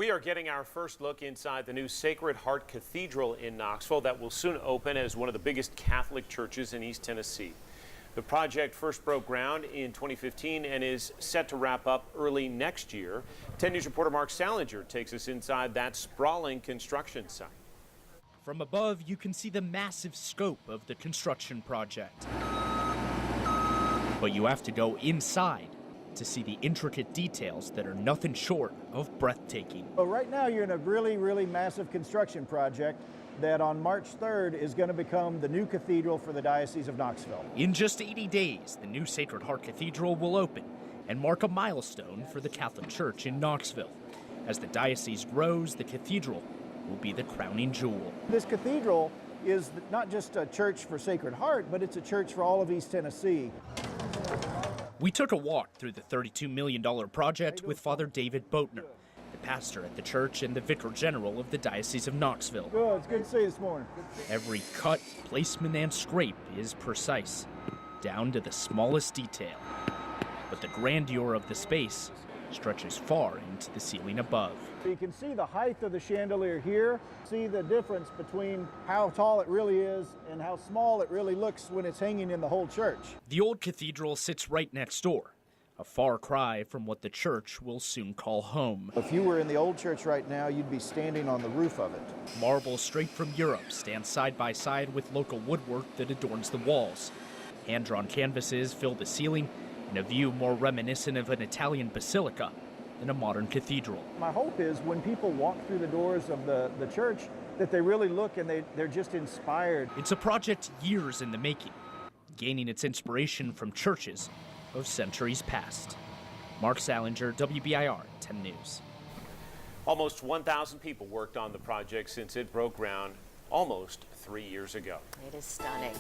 We are getting our first look inside the new Sacred Heart Cathedral in Knoxville that will soon open as one of the biggest Catholic churches in East Tennessee. The project first broke ground in 2015 and is set to wrap up early next year. 10 News reporter Marc Sallinger takes us inside that sprawling construction site. From above, you can see the massive scope of the construction project. But you have to go inside to see the intricate details that are nothing short of breathtaking. Well, right now you're in a really massive construction project that on March 3rd is going to become the new cathedral for the Diocese of Knoxville. In just 80 days, the new Sacred Heart Cathedral will open and mark a milestone for the Catholic Church in Knoxville. As the diocese grows, the cathedral will be the crowning jewel. This cathedral is not just a church for Sacred Heart, but it's a church for all of East Tennessee. We took a walk through the $32 million project with Father David Boettner, the pastor at the church and the vicar general of the Diocese of Knoxville. Good, it's good to see you this morning. Every cut, placement, and scrape is precise, down to the smallest detail. But the grandeur of the space stretches far into the ceiling above. You can see the height of the chandelier here, see the difference between how tall it really is and how small it really looks when it's hanging in the whole church. The old cathedral sits right next door, a far cry from what the church will soon call home. If you were in the old church right now, you'd be standing on the roof of it. Marble straight from Europe stands side by side with local woodwork that adorns the walls. Hand-drawn canvases fill the ceiling, and a view more reminiscent of an Italian basilica than a modern cathedral. My hope is when people walk through the doors of the church that they really look and they're just inspired. It's a project years in the making, gaining its inspiration from churches of centuries past. Marc Sallinger, WBIR 10 News. Almost 1,000 people worked on the project since it broke ground almost 3 years ago. It is stunning.